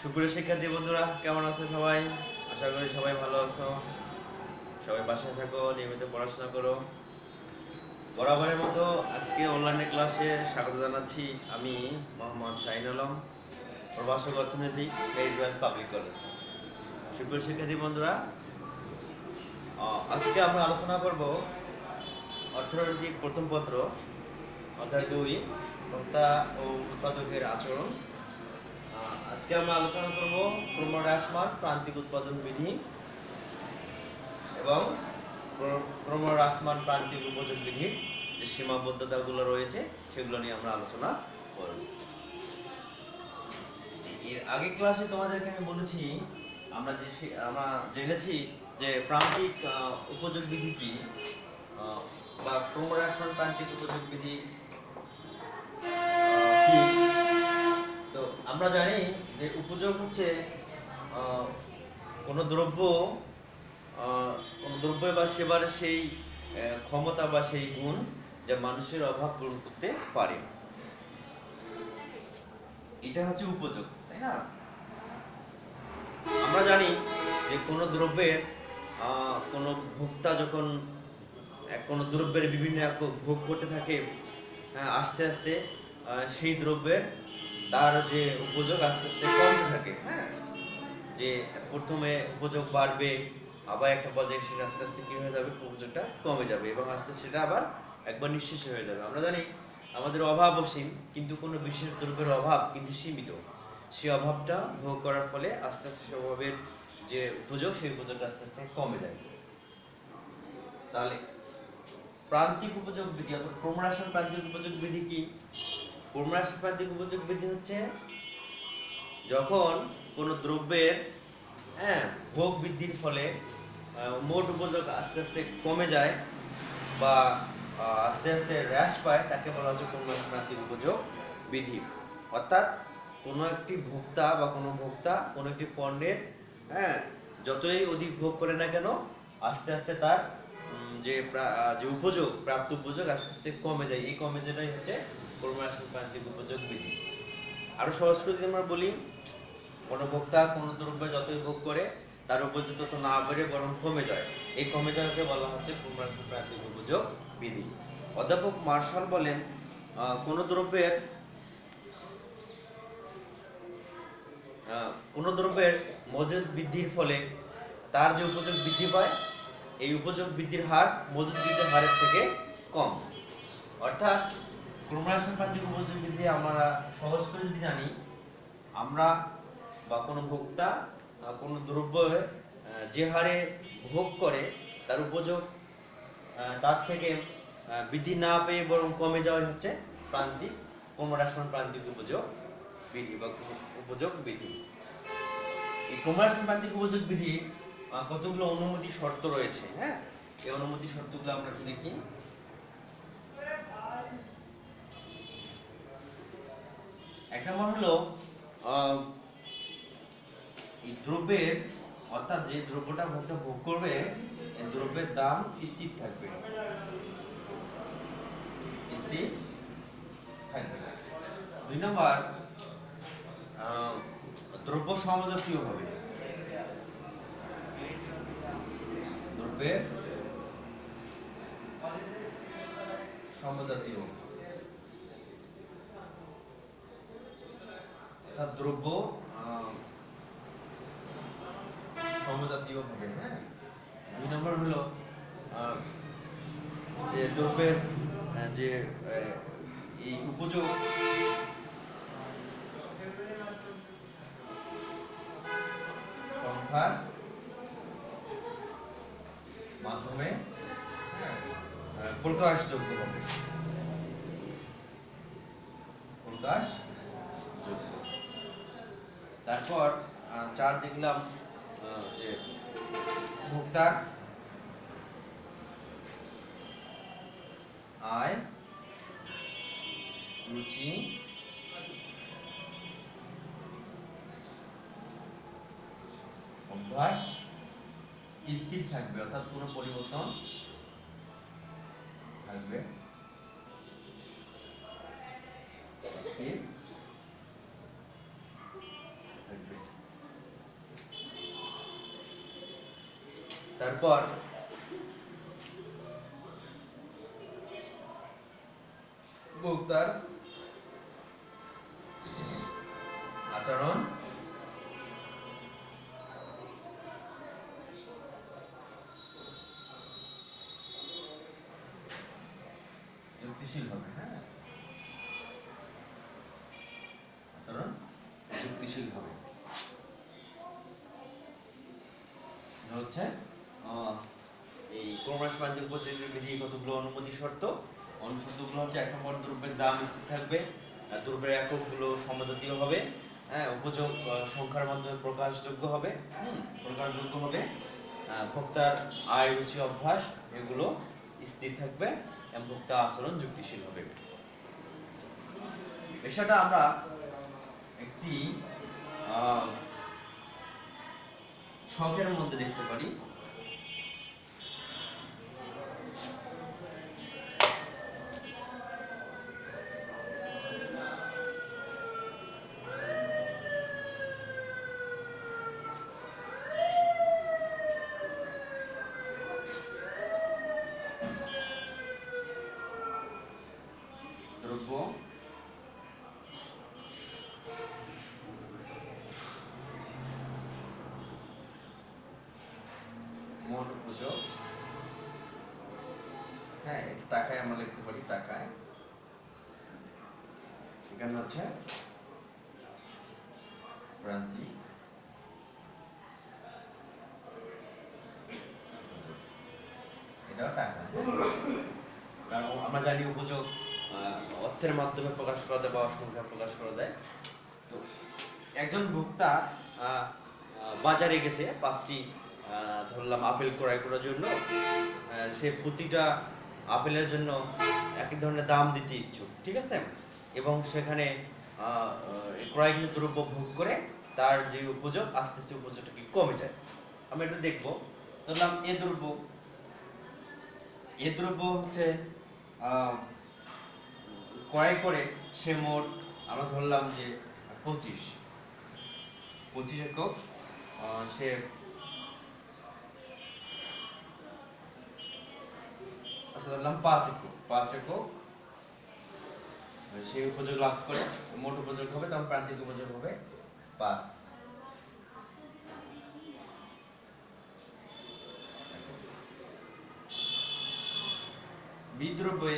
সুপ্রিয় শিক্ষার্থী বন্ধুরা, কেমন আছো সবাই? আশা করি সবাই ভালো আছো। সবাই বাসায় থাকো, নিয়মিত পড়াশোনা করো। বরাবরের মতো আজকে অনলাইনে ক্লাসে স্বাগত জানাচ্ছি। আমি মোহাম্মদ শাহিন আলম, প্রভাষক অর্থনীতি, মেরিট পাবলিক কলেজ। সুপ্রিয় শিক্ষার্থী বন্ধুরা, আজকে আমরা আলোচনা করব অর্থনৈতিক প্রথম পত্র অধ্যায় 2, ভোক্তা ও উৎপাদকের আচরণ। আজকে আমরা আলোচনা করব ক্রমহ্রাসমান প্রান্তিক উৎপাদন বিধি এবং ক্রমহ্রাসমান প্রান্তিক উপযোগ বিধির যে সীমাবদ্ধতাগুলো রয়েছে সেগুলো নিয়ে আমরা আলোচনা করব। এর আগে ক্লাসে তোমাদেরকে আমি বলেছি, আমরা জেনেছি যে প্রান্তিক উপযোগ বিধি কি, বা ক্রমহ্রাসমান প্রান্তিক উপযোগ বিধি কি। তো আমরা জানি যে উপযোগ হচ্ছে কোনো দ্রব্য বা সেবার সেই ক্ষমতা বা সেই গুণ যা মানুষের অভাব পূরণ করতে পারে, এটা হচ্ছে উপযোগ, তাই না? আমরা জানি যে কোনো দ্রব্যের কোনো ভোক্তা যখন কোনো দ্রব্যের বিভিন্ন একক ভোগ করতে থাকে, আস্তে আস্তে সেই দ্রব্যের তার যে উপযোগ আস্তে আস্তে কমতে থাকে। হ্যাঁ, যে প্রথমে উপযোগ বাড়বে, আবার একটা পর্যায়ে শেষ আস্তে আস্তে কি হয়ে যাবে, উপযোগটা কমে যাবে এবং আস্তে সেটা আবার একবার নিঃশেষ হয়ে যাবে। আমরা জানি আমাদের অভাব অসীম, কিন্তু কোনো বিশেষ দ্রব্যের অভাব কিন্তু সীমিত। সেই অভাবটা ভোগ করার ফলে আস্তে আস্তে সেই অভাবের যে উপযোগ, সেই উপযোগটা আস্তে আস্তে কমে যায়। তাহলে প্রান্তিক উপযোগ বিধি অর্থাৎ ক্রমহ্রাসমান প্রান্তিক উপযোগ বিধি কি? ক্রমহ্রাসমান প্রান্তিক উপযোগ বিধি হচ্ছে যখন কোনো দ্রব্যের ভোগ বৃদ্ধির ফলে মোট উপযোগ আস্তে আস্তে কমে যায় বা আস্তে আস্তে হ্রাস পায়, তাকে বলা হচ্ছে ক্রমহ্রাসমান প্রান্তিক উপযোগ বিধি। অর্থাৎ কোনো একটি ভোক্তা বা কোনো ভোক্তা কোনো একটি পণ্যের যতই অধিক ভোগ করে না কেন, আস্তে আস্তে তার যে উপযোগ, প্রাপ্ত উপযোগ আস্তে আস্তে কমে যায়। এই কমে যাওয়াই হচ্ছে ক্রমহ্রাসমান প্রান্তিক উপযোগ বিধি। আরো সহজ করে যদি আমরা বলি, কোনো ভোক্তা কোনো দ্রব্য যতই ভোগ করে তার উপযোগ তত না বেড়ে বরং কমে যায়। এই কমে যাওয়াকে বলা হচ্ছে ক্রমহ্রাসমান প্রান্তিক উপযোগ বিধি। অধ্যাপক মার্শাল বলেন, কোনো দ্রব্যের মজুদ বৃদ্ধির ফলে তার যে উপযোগ বৃদ্ধি পায়, এই উপযোগ বৃদ্ধির হার মজুদ বৃদ্ধির হারের থেকে কম। অর্থাৎ ক্রমহ্রাসমান প্রান্তিক উপযোগ বৃদ্ধি আমরা সহজ করে যদি জানি, আমরা বা কোনো ভোক্তা কোনো দ্রব্য যে হারে ভোগ করে তার উপযোগ তার থেকে বৃদ্ধি না পেয়ে বরং কমে যাওয়াই হচ্ছে প্রান্তিক ক্রমহ্রাসমান প্রান্তিক উপযোগ বিধি বা উপযোগ বিধি। এই ক্রমহ্রাসমান প্রান্তিক উপযোগ বিধি কতগুলো অনুমতি শর্ত রয়েছে। হ্যাঁ, এই অনুমতি শর্তগুলো আমরা একটু দেখি। এক নম্বর হলো এই দ্রব্যের, অর্থাৎ যে দ্রব্যটা ভোক্তা ভোগ করবে, এই দ্রব্যের দাম স্থির থাকবে, স্থির থাকবে। 2 নম্বর, দ্রব্য সমজাতীয় হবে, দ্রব্যের সমজাতীয়, অর্থাৎ দ্রব্য সমজাতীয় হবে। হ্যাঁ। 2 নম্বর হলো যে দ্রব্যের যে এই উপযোগ সংখ্যার মাধ্যমে প্রকাশযোগ্য হবে, প্রকাশযোগ্য। তারপর 4 দেখলাম যে ভোক্তার আয়, রুচি, অভ্যাস স্থির থাকবে, অর্থাৎ কোনো পরিবর্তন থাকবে, স্থির থাকবে। তারপর ভোক্তার আচরণ যুক্তিশীল হবে। হ্যাঁ, আচরণ যুক্তিশীল হবে হচ্ছে এই ক্রমশ বাণিজ্য উপযোগী বিধি কতগুলো অনুমতি শর্ত। অনুশর্তগুলো হচ্ছে 1 নম্বর, দ্রব্যের দাম স্থির থাকবে, দ্রব্যের এককগুলো সমজাতীয় হবে, হ্যাঁ, উপযোগ সংখ্যার মাধ্যমে প্রকাশযোগ্য হবে, প্রকাশযোগ্য হবে, ভোক্তার আয়, রুচি, অভ্যাস এগুলো স্থির থাকবে এবং ভোক্তা আচরণ যুক্তিশীল হবে। বিষয়টা আমরা একটি ছকের মধ্যে দেখতে পারি। দ্রব্য মোট উপযোগ, হ্যাঁ, টাকায় আমরা লিখতে পারি, টাকায়। এখানে হচ্ছে প্রান্তিক এটাও টাকা, কারণ আমরা জানি উপযোগ অর্থের মাধ্যমে প্রকাশ করা যায় বা সংখ্যা প্রকাশ করা যায়। তো একজন ভোক্তা বাজারে গেছে 5টি ধরলাম আপেল ক্রয় করার জন্য, সে প্রতিটা আপেলের জন্য একই ধরনের দাম দিতে ইচ্ছুক, ঠিক আছে, এবং সেখানে ক্রয়কৃত দ্রব্য ভোগ করে তার যে উপযোগ আস্তে আস্তে উপযোগটা কি কমে যায়। আমরা এটা দেখবো। ধরলাম এ দ্রব্য হচ্ছে ক্রয় করে সে মোট আমরা ধরলাম যে 25 একক, সে ধরলাম 5 একক সে উপযোগ লাভ করে, মোট উপযোগ হবে তখন প্রান্তিক উপযোগ হবে 5। বিদ্রব্যে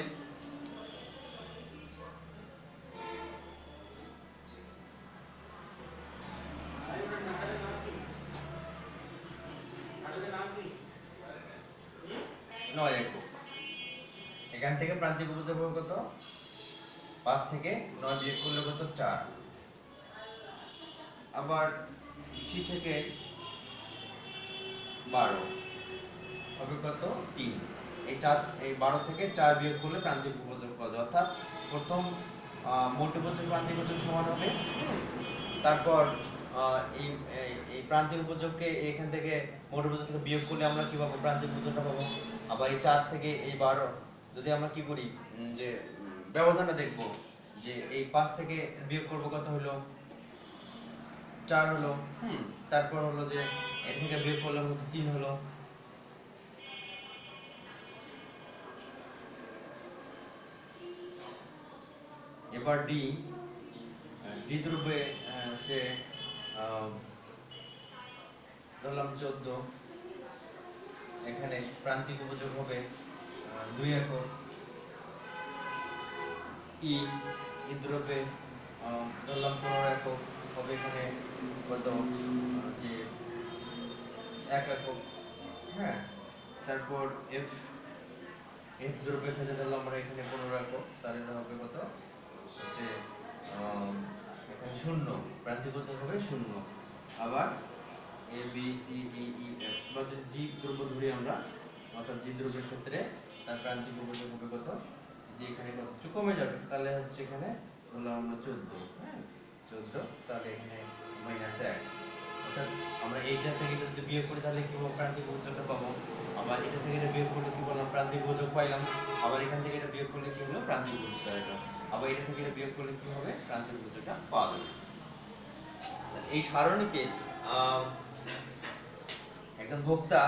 নয় একক, এখান থেকে প্রান্তিক উপযোগ হবে কত? 5 থেকে 9 বিয়োগ করলে কত? 4। আবার 6 থেকে 12 হবে কত? 3। এই 12 থেকে 4 বিয়োগ করলে প্রান্তিক উপযোগ পাওয়া যায়। অর্থাৎ প্রথম মোট উপযোগ প্রান্তিক উপযোগ সমান হবে, তারপর এই প্রান্তিক উপযোগকে এখান থেকে মোট উপযোগ থেকে বিয়োগ করলে আমরা কি পাবো? প্রান্তিক উপযোগটা পাবো। আবার এই 4 থেকে এই 12 যদি আমরা কি করি, যে ব্যবধানটা দেখব, যে এই 5 থেকে বিয়োগ করব কত হলো? 4 হলো, তারপর হলো যে এর থেকে বিয়োগ করলাম 3 হলো। এবার ডি দ্রব্যে সে ধরলাম 14, এখানে প্রান্তিক উপযোগ হবে 2 একক। ই দ্রব্যে ধরলাম 15 একক, হবে এখানে কত? যে 1 একক, হ্যাঁ। তারপর এফ দ্রব্যের ক্ষেত্রে ধরলাম আমরা এখানে 15 একক, তার এটা হবে কত? হচ্ছে এখানে 0, প্রান্তিক উপযোগ হবে 0। আবার A B C D E F বা যদি জি দ্রব্য ধরি আমরা, অর্থাৎ জি দ্রব্যের ক্ষেত্রে তার প্রান্তিক উপযোগ হবে কত? যদি এখানে কত কমে যাবে, তাহলে হচ্ছে এখানে বললাম আমরা 14, হ্যাঁ, 14, তাহলে এখানে -1। অর্থাৎ আমরা এইটা থেকে এটা যদি বিয়োগ করি তাহলে কি হবে? প্রান্তিক উপযোগটা পাবো। আবার এটা থেকে এটা বিয়োগ করলে কি বললাম? প্রান্তিক উপযোগ পাইলাম। আবার এখান থেকে এটা বিয়োগ করলে কি হলো? প্রান্তিক উপযোগ পাইলাম। আবার এটা থেকে এটা বিয়োগ করলে কি হবে? প্রান্তিক উপযোগটা পাওয়া যাবে। এই সারণীতে একজন ভোক্তা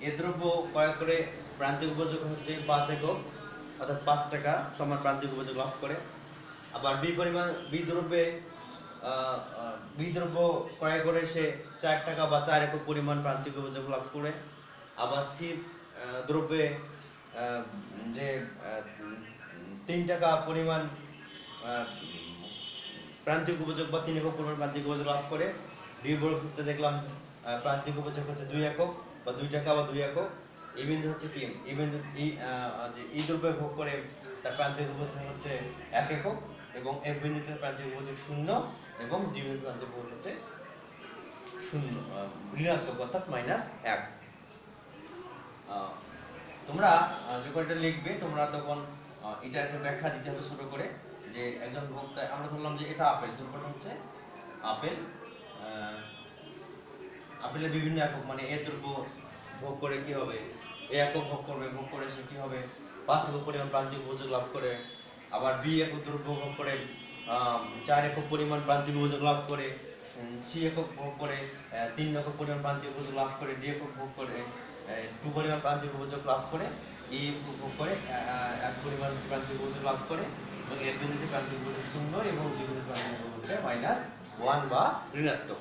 এ দ্রব্য ক্রয় করে প্রান্তিক উপযোগ হচ্ছে 5 একক, অর্থাৎ 5 টাকা সমান প্রান্তিক উপযোগ লাভ করে। আবার বি দ্রব্যে বি দ্রব্য ক্রয় করে সে 4 টাকা বা 4 একক পরিমাণ প্রান্তিক উপযোগ লাভ করে। আবার সি দ্রব্যে যে 3 টাকা পরিমাণ প্রান্তিক উপযোগ বা 3 একক পরিমাণ প্রান্তিক উপযোগ লাভ করে। বি বর্গক্ষেত্রে দেখলাম প্রান্তিক উপযোগ হচ্ছে 2 একক বা 2 টাকা বা 2 একক। এই বিন্দু হচ্ছে কি, এই বিন্দু এই দ্রব্যে ভোগ করে তার প্রান্তিক উপযোগ হচ্ছে 1 একক, এবং এফ বিন্দুতে প্রান্তিক উপযোগ 0 এবং জি বিন্দুতে প্রান্তিক উপযোগ হচ্ছে 0 ঋণাত্মক অর্থাৎ -1। তোমরা যখন এটা লিখবে তোমরা তখন এটা একটা ব্যাখ্যা দিতে হবে ছোট করে, যে একজন ভোক্তা, আমরা ধরলাম যে এটা আপেল, দ্রব্যটা হচ্ছে আপেল। আপেলের বিভিন্ন একক, মানে এ দ্রব্য ভোগ করে কি হবে, এ একক ভোগ করবে, ভোগ করে সে কি হবে 5 একক পরিমাণ প্রান্তিক উপযোগ লাভ করে। আবার বি একক দ্রব্য ভোগ করে 4 একক পরিমাণ প্রান্তিক উপযোগ লাভ করে। সি একক ভোগ করে 3 একক পরিমাণ প্রান্তিক উপযোগ লাভ করে। ডি একক ভোগ করে 2 পরিমাণ প্রান্তিক উপযোগ লাভ করে। ই ভোগ করে 1 পরিমাণ প্রান্তিক উপযোগ লাভ করে, এবং এর বিন্দুতে প্রান্তিক উপযোগ 0 এবং জি বিন্দুতে প্রান্তিক উপযোগ হচ্ছে -1 বা ঋণাত্মক।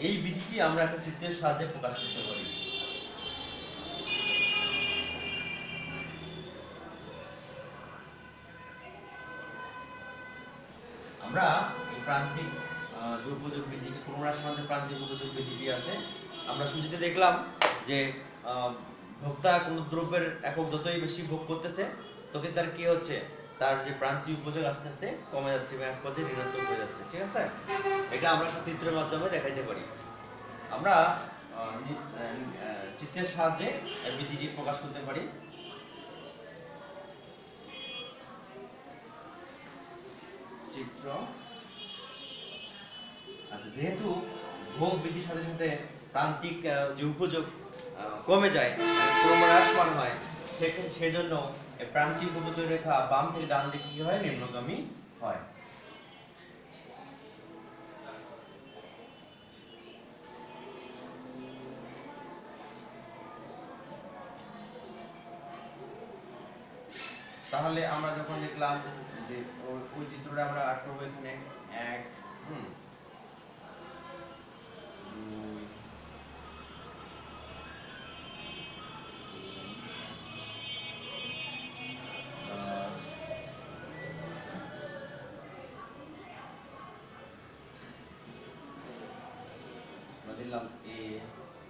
এই বিধিটি আমরা একটা চিত্রের সাহায্যে প্রকাশ করতে পারি। আমরা এই প্রান্তিক যে উপযোগ বিধি, ক্রমহ্রাসমান যে প্রান্তিক উপযোগ বিধিটি আছে, আমরা সূচিতে দেখলাম যে ভোক্তা কোনো দ্রব্যের একক যতই বেশি ভোগ করতেছে ততই তার কি হচ্ছে, তার যে প্রান্তিক উপযোগ আস্তে আস্তে কমে যাচ্ছে এবং এক পর্যায়ে ঋণাত্মক হয়ে যাচ্ছে। ঠিক আছে, এটা আমরা একটা চিত্রের মাধ্যমে দেখাইতে পারি। আমরা চিত্রের সাহায্যে বিধিটি প্রকাশ করতে পারি। চিত্র, আচ্ছা, যেহেতু ভোগ বৃদ্ধির সাথে সাথে প্রান্তিক যে উপযোগ কমে যায়, ক্রমহ্রাসমান হয়, সেজন্য প্রান্তিক উপযোগ রেখা বাম থেকে ডান দিকে কি হয়, নিম্নগামী হয়। তাহলে আমরা যখন দেখলাম যে ওই চিত্রটা আমরা আর্ট করবো এখানে 1 2 3 দিলাম এ,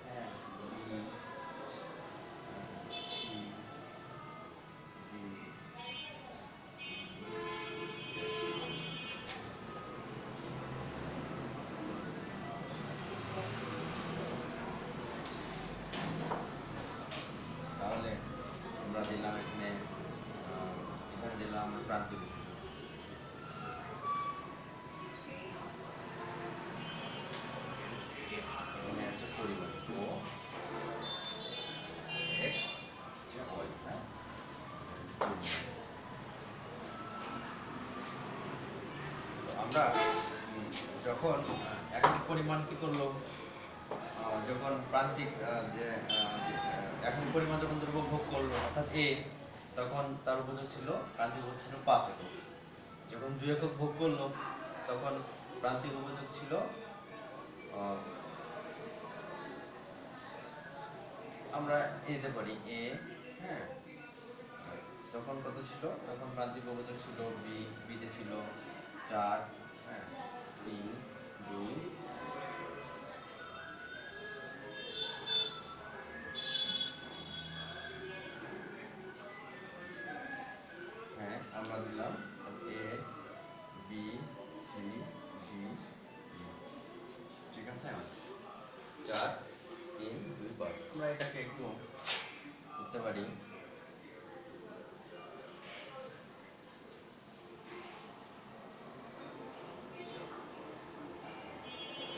হ্যাঁ, বি, সি, ডি। তাহলে আমরা দিলাম এখানে দিলাম প্রান্তিক পরিমাণ ও এক্স ওয়াই। হ্যাঁ, আমরা যখন একক পরিমাণ কি করলো, যখন প্রান্তিক যে একক পরিমাণ যখন দ্রব্য ভোগ করলো অর্থাৎ এ, তখন তার উপযোগ ছিল, প্রান্তিক উপযোগ ছিল 5 একক। যখন 2 একক ভোগ করলো তখন প্রান্তিক উপযোগ ছিল আমরা দিতে পারি এ, হ্যাঁ, তখন কত ছিল, তখন প্রান্তিক উপযোগ ছিল বি, বিতে ছিল 4, হ্যাঁ, 3 2। হ্যাঁ, আমরা দিলাম এ বি সি ডি, ঠিক আছে, 4 3 2 5। আমরা এটাকে একটু করতে পারি।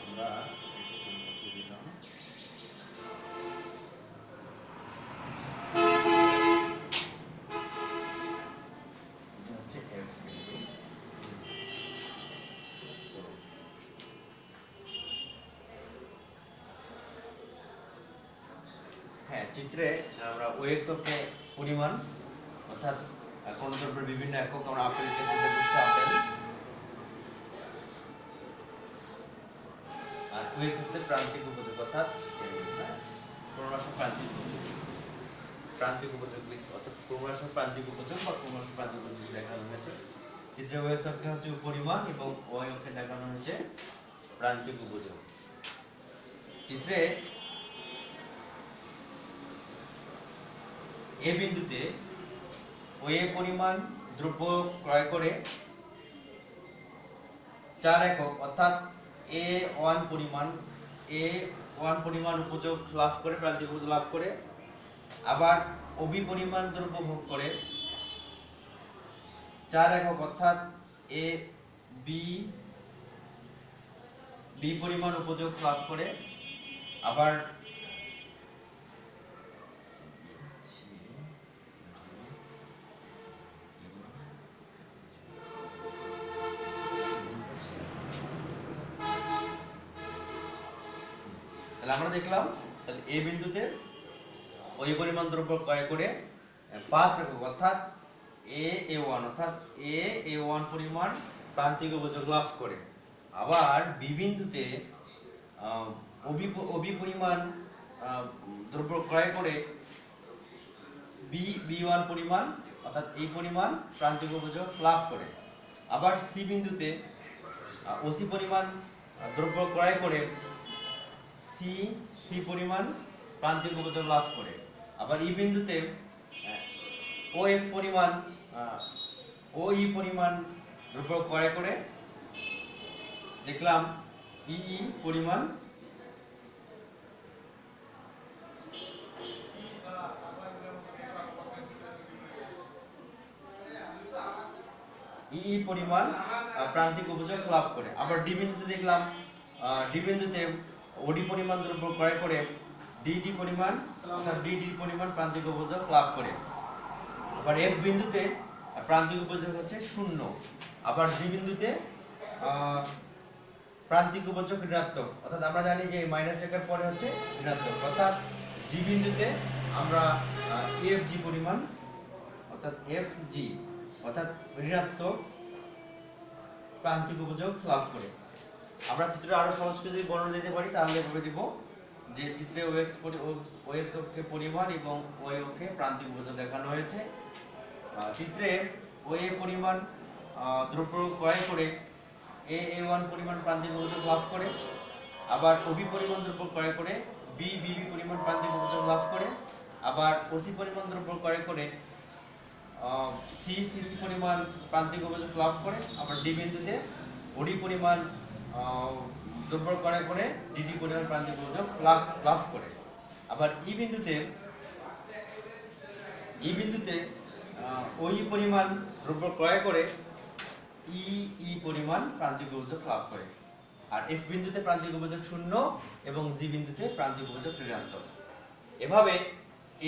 আমরা মুছে দিলাম। এটা হচ্ছে এফ বিন্দু। চিত্রে আমরা ওএক্স অক্ষে পরিমাণ অর্থাৎ কোন দ্রব্যের বিভিন্ন একক, আমরা আপেল ক্ষেত্রে দেখছি আপেল, আর ওএক্স হচ্ছে প্রান্তিক উপযোগ অর্থাৎ ক্রমরাশন প্রান্তিক উপযোগ, প্রান্তিক উপযোগ অর্থাৎ ক্রমরাশন প্রান্তিক উপযোগ বা ক্রমরাশন প্রান্তিক উপযোগ দেখানো হয়েছে। চিত্রে ওএক্স অক্ষে হচ্ছে পরিমাণ এবং ওয়াই অক্ষে দেখানো হয়েছে প্রান্তিক উপযোগ। চিত্রে এ বিন্দুতে ওএ পরিমাণ দ্রব্য ক্রয় করে 4 একক অর্থাৎ A1 পরিমাণ উপযোগ লাভ করে, প্রান্তিক উপযোগ লাভ করে, আবার ওবি পরিমাণ দ্রব্য ভোগ করে 4 একক অর্থাৎ বি পরিমাণ উপযোগ লাভ করে, আবার আমরা দেখলাম তাহলে এ বিন্দুতে ওই পরিমাণ দ্রব্য ক্রয় করে 5 একক অর্থাৎ A1 পরিমাণ প্রান্তিক উপযোগ লাভ করে, আবার বি বিন্দুতে ওবি পরিমাণ দ্রব্য ক্রয় করে B1 পরিমাণ অর্থাৎ এই পরিমাণ প্রান্তিক উপযোগ লাভ করে, আবার সি বিন্দুতে ওসি পরিমাণ দ্রব্য ক্রয় করে সি পরিমাণ প্রান্তিক উপযোগ লাভ করে, আবার ই বিন্দুতে ওএফ পরিমাণ ওই পরিমাণ দ্রব্য ক্রয় করে দেখলাম ই পরিমাণ প্রান্তিক উপযোগ লাভ করে, আবার ডি বিন্দুতে দেখলাম ডি বিন্দুতে ওডি পরিমাণ দ্রব্য ক্রয় করে ডিডি পরিমাণ অর্থাৎ ডিডি পরিমাণ প্রান্তিক উপযোগ লাভ করে, আবার এফ বিন্দুতে প্রান্তিক উপযোগ হচ্ছে 0, আবার জি বিন্দুতে প্রান্তিক উপযোগ ঋণাত্মক অর্থাৎ আমরা জানি যে মাইনাস রেখার পরে হচ্ছে ঋণাত্মক, অর্থাৎ জি বিন্দুতে আমরা এফ জি পরিমাণ অর্থাৎ এফ জি অর্থাৎ ঋণাত্মক প্রান্তিক উপযোগ লাভ করে। আমরা চিত্রে আরো সহজ করে যদি বর্ণনা দিতে পারি তাহলে এভাবে দিব যে চিত্রে ওএক্স অক্ষে পরিমাণ এবং ওয়াই অক্ষে প্রান্তিক উপযোগ দেখানো হয়েছে। চিত্রে ওএ পরিমাণ দ্রব্য ক্রয় করে A1 পরিমাণ প্রান্তিক উপযোগ লাভ করে, আবার ওবি পরিমাণ দ্রব্য ক্রয় করে বিবি পরিমাণ প্রান্তিক উপযোগ লাভ করে, আবার ওসি পরিমাণ দ্রব্য ক্রয় করে সি পরিমাণ প্রান্তিক উপযোগ লাভ করে, আবার ডি বিন্দুতে ওডি পরিমাণ দ্রব্য ক্রয় করে ডিডি পরিমাণ প্রান্তিক উপযোগ লাভ করে, আবার ই বিন্দুতে ওই পরিমাণ দ্রব্য ক্রয় করে ই পরিমাণ প্রান্তিক উপযোগ লাভ করে, আর এফ বিন্দুতে প্রান্তিক উপযোগ 0 এবং জি বিন্দুতে প্রান্তিক উপযোগ ঋণাত্মক। এভাবে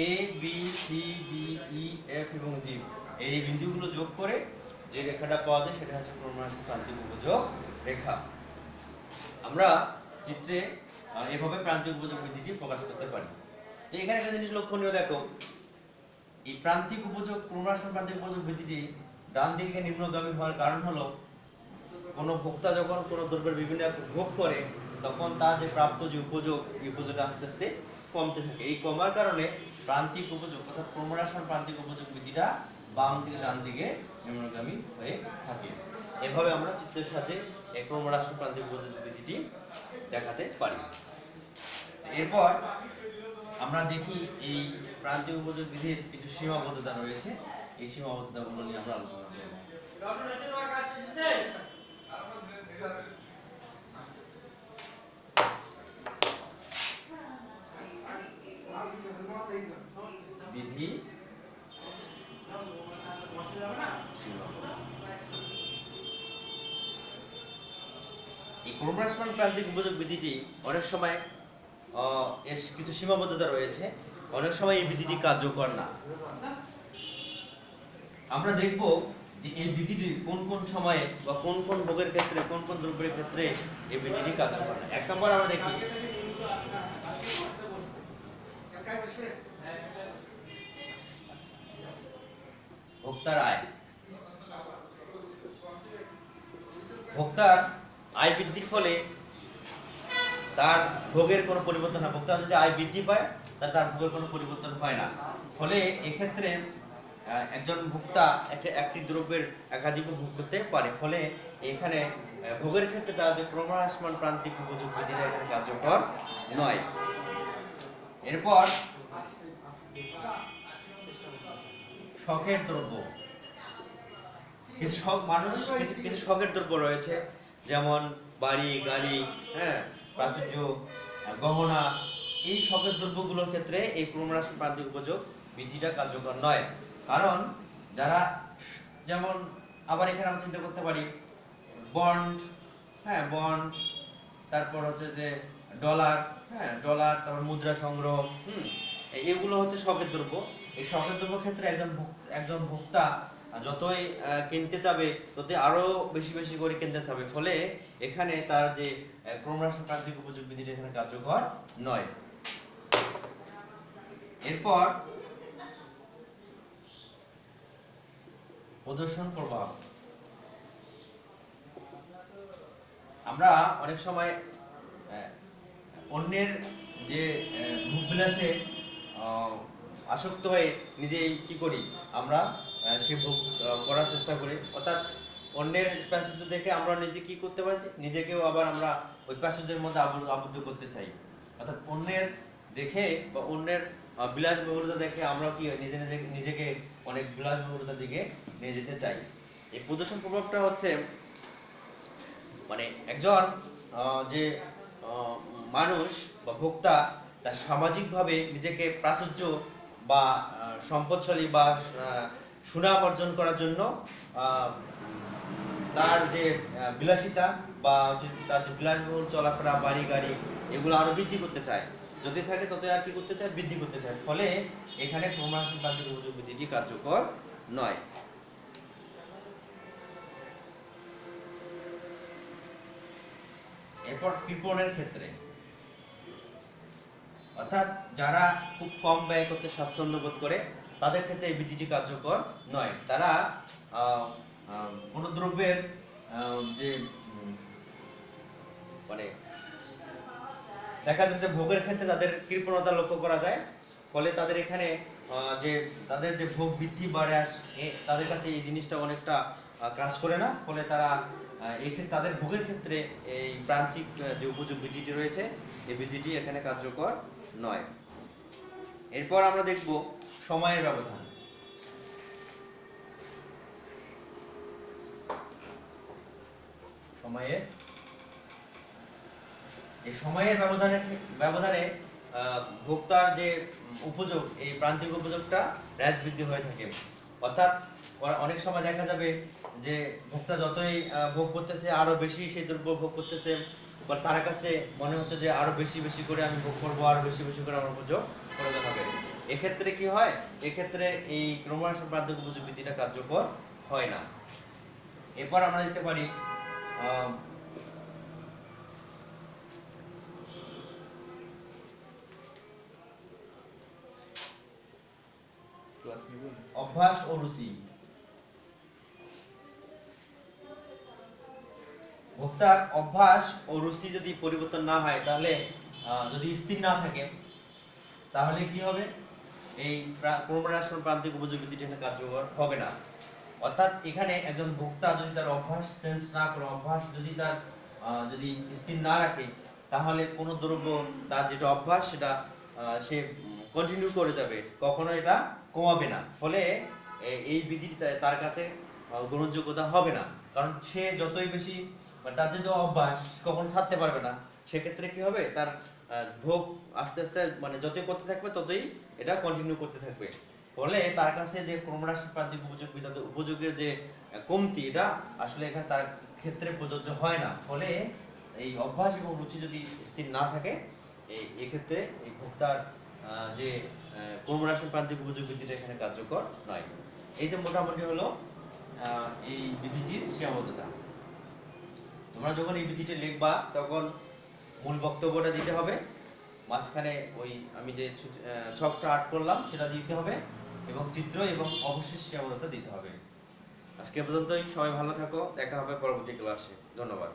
A B C D E F এবং জি এই বিন্দুগুলো যোগ করে যে রেখাটা পাওয়া যায় সেটা হচ্ছে ক্রমরাশি প্রান্তিক উপযোগ রেখা। আমরা চিত্রে এভাবে প্রান্তিক উপযোগ বিধিটি প্রকাশ করতে পারি। তো এখানে একটা জিনিস লক্ষণীয় দেখো, এই প্রান্তিক উপযোগ ক্রমরাশি প্রান্তিক উপযোগ বিধিটি ডান দিকে নিম্নগামী হওয়ার কারণ হলো কোনো ভোক্তা যখন কোনো দ্রব্যের বিভিন্ন ভোগ করে তখন তার যে প্রাপ্ত যে উপযোগ এই উপযোগটা আস্তে আস্তে কমতে থাকে। এই কমার কারণে প্রান্তিক উপযোগ অর্থাৎ ক্রমরাশি প্রান্তিক উপযোগ বিধিটা বাম থেকে ডান দিকে নিম্নগামী হয়ে থাকে। এভাবে আমরা চিত্রের সাহায্যে এই ক্রমরাশি প্রান্তিক উপযোগ বিধিটি দেখাতে পারি। এরপর আমরা দেখি এই প্রান্তিক উপযোগ বিধির কিছু সীমাবদ্ধতা রয়েছে, এই সীমাবদ্ধতাগুলো নিয়ে আমরা আলোচনা করব। বিধি এই ক্রমরাশি প্রান্তিক উপযোগ বিধিটি অনেক সময় এর কিছু সীমাবদ্ধতা রয়েছে, অনেক সময় এই বিধিটি কার্যকর না। আমরা দেখব যে এই বিধিটি কোন কোন সময়ে বা কোন কোন ভোগের ক্ষেত্রে কোন কোন দ্রব্যের ক্ষেত্রে এই বিধিটি কার্যকর না। এক নম্বর আমরা দেখি ভোক্তার আয়। ভোক্তার আয় বৃদ্ধির ফলে তার ভোগের কোনো পরিবর্তন হয়। ভোক্তা যদি আয় বৃদ্ধি পায় তাহলে তার ভোগের কোনো পরিবর্তন হয় না। ফলে এক্ষেত্রে একজন ভোক্তা একটি দ্রব্যের একাধিক ভোগ করতে পারে। ফলে এখানে ভোগের ক্ষেত্রে তার যে ক্রমহ্রাসমান প্রান্তিক উপযোগ বিধিটা এখানে কার্যকর নয়। এরপর শখের দ্রব্য। কিছু শখের দ্রব্য রয়েছে, যেমন বাড়ি, গাড়ি, প্রাচুর্য, গহনা। এই শখের দ্রব্যগুলোর ক্ষেত্রে এই ক্রমহ্রাসমান প্রান্তিক উপযোগ বিধিটা কার্যকর নয়। কারণ যারা, যেমন আবার এখানে আমরা চিন্তা করতে পারি বন্ড, বন্ড, তারপর হচ্ছে যে ডলার, ডলার, তারপর মুদ্রা সংগ্রহ, এগুলো হচ্ছে শখের দ্রব্য। এই শখের দ্রব্য ক্ষেত্রে একজন ভোক্তা যতই কিনতে চাবে ততই আরো বেশি বেশি করে কিনতে চাবে। ফলে এখানে তার যে ক্রমহ্রাসমান প্রান্তিক উপযোগ বিধিটা এখানে কার্যকর নয়। এরপর প্রদর্শন প্রভাব। আমরা অনেক সময় অন্যের যে ভোগবিলাসে আসক্ত হয়ে নিজেই কি করি, আমরা সে ভোগ করার চেষ্টা করি। অর্থাৎ অন্যের প্রাচুর্য দেখে আমরা নিজে কি করতে পারছি, নিজেকেও আবার আমরা ওই প্রাচুর্যের মধ্যে আবদ্ধ করতে চাই। অর্থাৎ অন্যের দেখে বা অন্যের বিলাসবহুলতা দেখে আমরা কি নিজেকে অনেক বিলাসবহুলতার দিকে নিয়ে যেতে চাই। এই প্রদর্শন প্রভাবটা হচ্ছে মানে একজন যে মানুষ বা ভোক্তা তার সামাজিকভাবে নিজেকে প্রাচুর্য বা সম্পদশালী বা সুনাম অর্জন করার জন্য তার যে বিলাসিতা বা তার যে বিলাসবহুল চলাফেরা, বাড়ি, গাড়ি, এগুলো আরো বৃদ্ধি করতে চায়। যতই থাকে ততই আর কি করতে চায়, বৃদ্ধি করতে চায়। ফলে এখানে ক্রমহ্রাসমান প্রান্তিক উপযোগ বিধিটি কার্যকর নয়। এরপর কৃপণের ক্ষেত্রে, অর্থাৎ যারা খুব কম ব্যয় করতে স্বাচ্ছন্দ্য বোধ করে তাদের ক্ষেত্রে এই বিধিটি কার্যকর নয়। তারা কোন দ্রব্যের যে মানে দেখা যাচ্ছে ভোগের ক্ষেত্রে তাদের কৃপণতা লক্ষ্য করা যায়। ফলে তাদের এখানে যে তাদের যে ভোগ বৃদ্ধি বাড়ে তাদের কাছে এই জিনিসটা অনেকটা কাজ করে না। ফলে তারা তাদের ভোগের ক্ষেত্রে এই প্রান্তিক যে উপযোগ বিধিটি রয়েছে এই বিধিটি এখানে কার্যকর নয়। এরপর আমরা দেখব সময়ের ব্যবধান। সময়ের ব্যবধানে ভোক্তার যে উপযোগ, এই প্রান্তিক উপযোগটা হ্রাস বৃদ্ধি হয়ে থাকে। অর্থাৎ অনেক সময় দেখা যাবে যে ভোক্তা যতই ভোগ করতেছে আরো বেশি সেই দ্রব্য ভোগ করতেছে, তার কাছে মনে হচ্ছে যে আরো বেশি বেশি করে আমি ভোগ করবো, আরো বেশি বেশি করে আমার উপযোগ প্রয়োজন হবে। এক্ষেত্রে কি হয়, এক্ষেত্রে এই ক্রমহ্রাসমান প্রান্তিক উপযোগ বিধিটা কার্যকর হয় না। এরপর আমরা দেখতে পারি অভ্যাস ও রুচি। ভোক্তার অভ্যাস ও রুচি যদি পরিবর্তন না হয়, তাহলে যদি স্থির না থাকে, তাহলে কি হবে, এই ক্রমহ্রাসমান প্রান্তিক উপযোগ বিধিটি কার্যকর হবে না। অর্থাৎ এখানে একজন ভোক্তা যদি তার অভ্যাস চেঞ্জ না করে, অভ্যাস যদি তার যদি স্থির না রাখে, তাহলে কোনো দ্রব্য তার যেটা অভ্যাস সেটা সে কন্টিনিউ করে যাবে, কখনো এটা কমাবে না। ফলে এই বিধিটি তার কাছে গ্রহণযোগ্যতা হবে না। কারণ সে যতই বেশি তার যে অভ্যাস কখনো ছাড়তে পারবে না। সেক্ষেত্রে কি হবে, তার ভোগ আস্তে আস্তে যতই করতে থাকবে ততই এটা কন্টিনিউ করতে থাকবে। ফলে তার কাছে যে ক্রমহ্রাসমান প্রান্তিক উপযোগের যে কমতি, এটা আসলে এখানে তার ক্ষেত্রে প্রযোজ্য হয় না। ফলে এই অভ্যাস এবং রুচি যদি স্থির না থাকে, এই ক্ষেত্রে এই ভোক্তার যে ক্রমহ্রাসমান প্রান্তিক উপযোগ বিধিটা এখানে কার্যকর নয়। এই যে মোটামুটি হলো এই বিধিটির সীমাবদ্ধতা। তোমরা যখন এই বিধিটি লিখবা তখন মূল বক্তব্যটা দিতে হবে, মাঝখানে ওই আমি যে ছকটা আর্ট করলাম সেটা দিতে হবে, এবং চিত্র, এবং অবশেষ সীমাবদ্ধতা দিতে হবে। আজকে পর্যন্তই, সবাই ভালো থাকো, দেখা হবে পরবর্তী ক্লাসে। ধন্যবাদ।